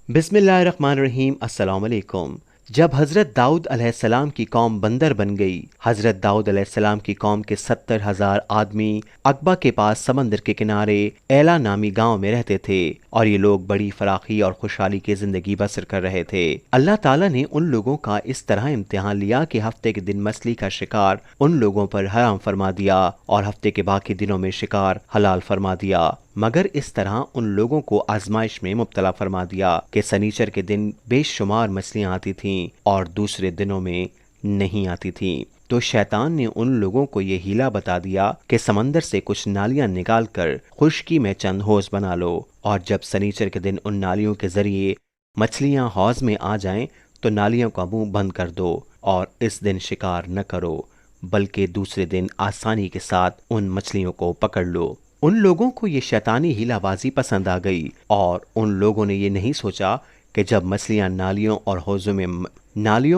बिस्मिल्लाहिर्रहमानिर्रहीम। अस्सलाम वालेकुम। जब हज़रत दाऊद अलैहिस्सलाम की कौम बंदर बन गई, हज़रत दाऊद अलैहिस्सलाम की कौम के 70,000 आदमी अकबा के पास समंदर के किनारे एला नामी गांव में रहते थे और ये लोग बड़ी फराखी और खुशहाली की ज़िंदगी बसर कर रहे थे। अल्लाह ताला ने उन लोगों का इस तरह इम्तिहान लिया कि हफ्ते के दिन मछली का शिकार उन लोगों पर हराम फरमा दिया और हफ्ते के बाकी दिनों में शिकार हलाल फरमा दिया, मगर इस तरह उन लोगों को आजमाइश में मुब्तला फरमा दिया कि सनीचर के दिन बेशुमार मछलियां आती थीं और दूसरे दिनों में नहीं आती थीं। तो शैतान ने उन लोगों को ये हीला बता दिया कि समंदर से कुछ नालियां निकाल कर खुश्की में चंद हौज बना लो, और जब सनीचर के दिन उन नालियों के जरिए मछलियां हौज में आ जाएं तो नालियों का मुंह बंद कर दो और इस दिन शिकार न करो, बल्कि दूसरे दिन आसानी के साथ उन मछलियों को पकड़ लो। उन लोगों को ये शैतानी हीलाबाजी पसंद आ गई और उन लोगों ने ये नहीं सोचा कि जब मछलियां नालियों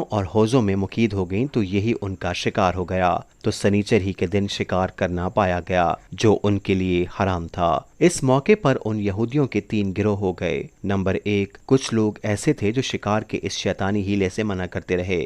और हौजों में मुकीद हो गईं तो यही उनका शिकार हो गया। तो सनीचर ही के दिन शिकार करना पाया गया जो उनके लिए हराम था। इस मौके पर उन यहूदियों के 3 गिरोह हो गए। नंबर 1, कुछ लोग ऐसे थे जो शिकार के इस शैतानी हीले से मना करते रहे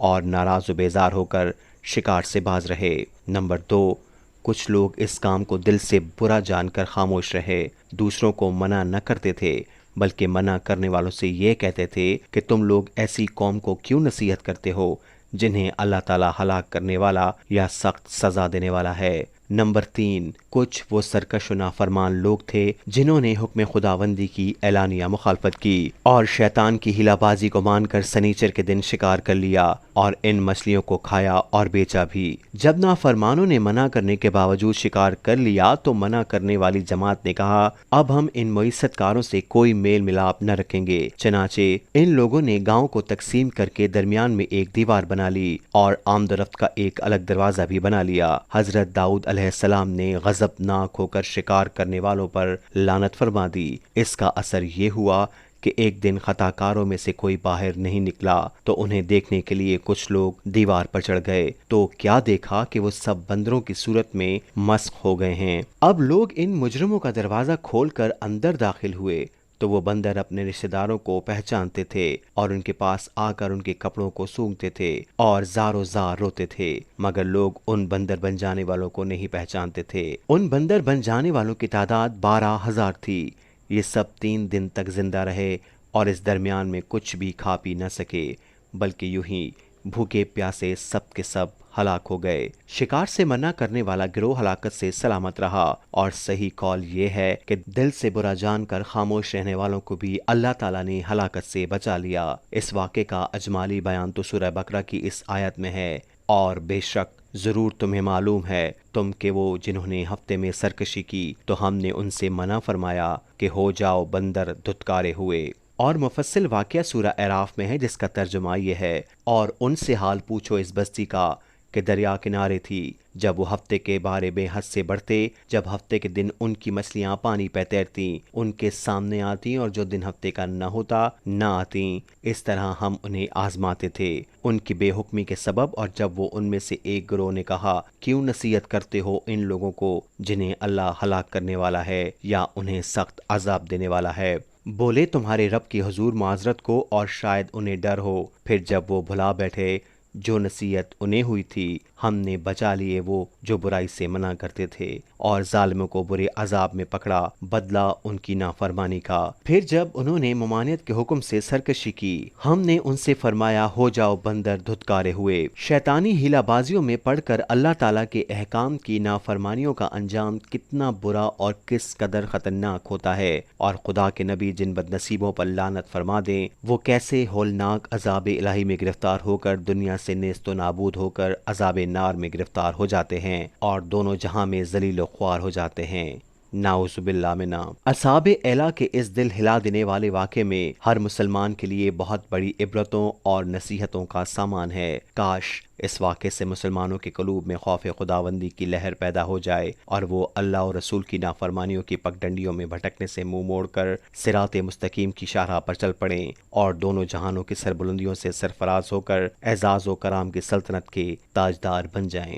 और नाराज व बेजार होकर शिकार से बाज रहे। नंबर 2, कुछ लोग इस काम को दिल से बुरा जानकर खामोश रहे, दूसरों को मना न करते थे बल्कि मना करने वालों से ये कहते थे कि तुम लोग ऐसी कौम को क्यों नसीहत करते हो जिन्हें अल्लाह ताला हलाक करने वाला या सख्त सजा देने वाला है। नंबर 3, कुछ वो सरकश व नाफरमान लोग थे जिन्होंने हुक्म खुदाबंदी की एलानिया मुखालफत की और शैतान की हिलाबाजी को मानकर सनीचर के दिन शिकार कर लिया और इन मछलियों को खाया और बेचा भी। जब नाफरमानों ने मना करने के बावजूद शिकार कर लिया तो मना करने वाली जमात ने कहा, अब हम इन मुइस्सतकारों से कोई मेल मिलाप न रखेंगे। चनाचे इन लोगों ने गांव को तकसीम करके दरमियान में एक दीवार बना ली और आमदरफ्त का एक अलग दरवाजा भी बना लिया। हजरत दाऊद अलैहिस्सलाम ने गजबनाक होकर शिकार करने वालों पर लानत फरमा दी। इसका असर ये हुआ कि एक दिन खताकारों में से कोई बाहर नहीं निकला तो उन्हें देखने के लिए कुछ लोग दीवार पर चढ़ गए तो क्या देखा कि वो सब बंदरों की सूरत में मस्क हो गए हैं। अब लोग इन मुजरिमों का दरवाजा खोलकर अंदर दाखिल हुए तो वो बंदर अपने रिश्तेदारों को पहचानते थे और उनके पास आकर उनके कपड़ों को सूंघते थे और ज़ारो ज़ार रोते थे, मगर लोग उन बंदर बन जाने वालों को नहीं पहचानते थे। उन बंदर बन जाने वालों की तादाद 12,000 थी। ये सब 3 दिन तक जिंदा रहे और इस दरमियान में कुछ भी खा पी न सके, बल्कि यूं ही भूखे प्यासे सब के सब हलाक हो गए। शिकार से मना करने वाला गिरोह हलाकत से सलामत रहा और सही कौल ये है कि दिल से बुरा जानकर खामोश रहने वालों को भी अल्लाह ताला ने हलाकत से बचा लिया। इस वाक़े का अजमाली बयान तो सूरह बकरा की इस आयत में है, और बेशक ज़रूर तुम्हें मालूम है तुम के वो जिन्होंने हफ्ते में सरकशी की तो हमने उनसे मना फरमाया कि हो जाओ बंदर धुतकारे हुए। और मुफस्सिल वाक़या सूरह अराफ में है जिसका तर्जुमा ये है, और उनसे हाल पूछो इस बस्ती का कि दरिया किनारे थी जब वो हफ्ते के बारे में हद से बढ़ते, जब हफ्ते के दिन उनकी मछलियां पानी पे तैरती उनके सामने आती और जो दिन हफ्ते का न होता न आती। इस तरह हम उन्हें आजमाते थे उनकी बेहुक्मी के सबब। और जब वो उनमें से एक गिरोह ने कहा, क्यों नसीहत करते हो इन लोगों को जिन्हें अल्लाह हलाक करने वाला है या उन्हें सख्त अजाब देने वाला है, बोले तुम्हारे रब की हुजूर माजरत को और शायद उन्हें डर हो। फिर जब वो भुला बैठे जो नसीहत उन्हें हुई थी हमने बचा लिए वो जो बुराई से मना करते थे और जालिमों को बुरे अजाब में पकड़ा बदला उनकी नाफरमानी का। फिर जब उन्होंने ममानियत के हुक्म से सरकशी की हमने उनसे फरमाया हो जाओ बंदर धुतकारे हुए। शैतानी हीलाबाजियों में पढ़कर अल्लाह ताला के अहकाम की नाफरमानियों का अंजाम कितना बुरा और किस कदर खतरनाक होता है, और खुदा के नबी जिन बदनसीबों पर लानत फरमा दें वो कैसे होलनाक अजाब इलाही में गिरफ्तार होकर दुनिया से नेस्तो नाबूद होकर अजाब नार में गिरफ्तार हो जाते हैं और दोनों जहां में जलील ख्वार हो जाते हैं। नाउजुबिल्लाह मिना। असहाब एला के इस दिल हिला देने वाले वाक़े में हर मुसलमान के लिए बहुत बड़ी इबरतों और नसीहतों का सामान है। काश इस वाक़े से मुसलमानों के क़ुलूब में खौफ खुदाबंदी की लहर पैदा हो जाए और वो अल्लाह और रसूल की नाफरमानियों की पगडंडियों में भटकने से मुंह मोड़कर सिरात मुस्तकीम की शाहराह पर चल पड़ें और दोनों जहानों की सरबुलंदियों से सरफराज होकर एजाज़ व कराम की सल्तनत के ताजदार बन जाएं।